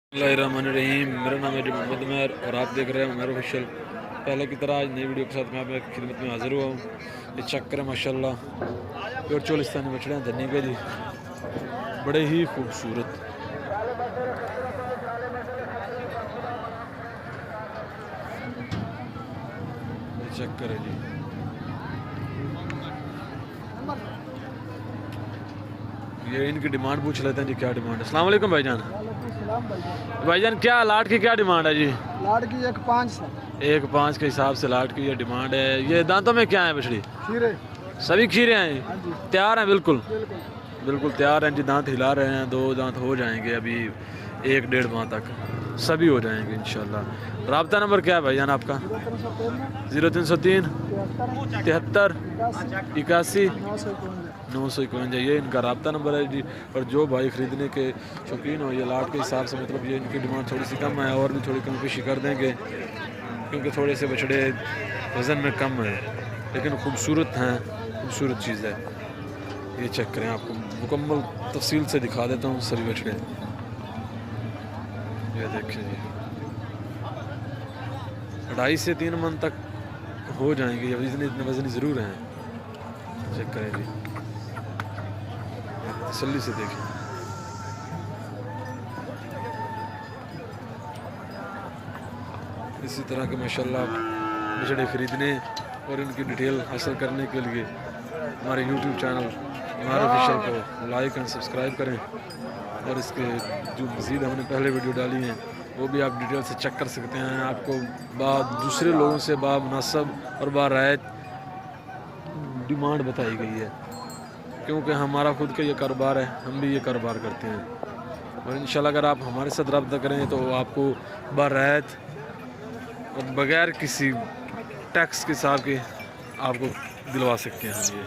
बिस्मिल्लाहिर्रहमानिर्रहीम। मेरा नाम है मोहम्मद उमर और आप देख रहे हैं उमर ऑफिशियल। पहले की तरह आज नई वीडियो के साथ मैं आपकी खिदमत में हाजिर हुआ हूँ। ये चेक करें माशाल्लाह, प्योर चोलिस्तानी बछड़े हैं धन्नी के जी, बड़े ही खूबसूरत। ये चेक करें जी, ये इनकी डिमांड पूछ लेते हैं जी, क्या डिमांड है। अस्सलाम वालेकुम भाईजान। भाईजान क्या लाट की क्या डिमांड है जी? लाट की 1.5 है। 1.5 के हिसाब से लाट की ये डिमांड है। ये दांतों में क्या है बछड़ी? खीरे। सभी खीरे हैं, हाँ जी, तैयार हैं? बिल्कुल बिल्कुल। बिल्कुल तैयार हैं जी। दांत हिला रहे हैं, 2 दांत हो जाएंगे अभी 1-1.5 माह तक, सभी हो जाएंगे इंशाल्लाह। राब्ता नंबर क्या है भाईजान आपका? 0303 73 81 951। ये इनका राब्ता नंबर है जी। और जो भाई ख़रीदने के शौकीन हो, ये लाट के हिसाब से, मतलब ये इनकी डिमांड थोड़ी सी कम है, और भी थोड़ी कमी पेशी कर देंगे क्योंकि थोड़े से बछड़े वज़न में कम है, लेकिन खूबसूरत हैं, खूबसूरत चीज़ है। ये चेक करें, आपको मुकम्मल तफसील से दिखा देता हूँ सभी बछड़े। ये देखिए जी, 2.5 से 3 मन तक हो जाएंगे, इतने वज़नी ज़रूर हैं। चेक करें जी, तसल्ली से देखें। इसी तरह के माशाल्लाह बछड़े ख़रीदने और इनकी डिटेल हासिल करने के लिए हमारे YouTube चैनल उमर ऑफिशियल को लाइक एंड सब्सक्राइब करें, और इसके जो मज़ीद हमने पहले वीडियो डाली हैं वो भी आप डिटेल से चेक कर सकते हैं। आपको दूसरे लोगों से बामुनासिब और बारायत डिमांड बताई गई है, क्योंकि हमारा खुद का ये कारोबार है, हम भी ये कारोबार करते हैं। और इंशाल्लाह अगर आप हमारे साथ रब्ता करें तो आपको बारायत और बगैर किसी टैक्स के हिसाब के आपको दिलवा सकते हैं हम ये।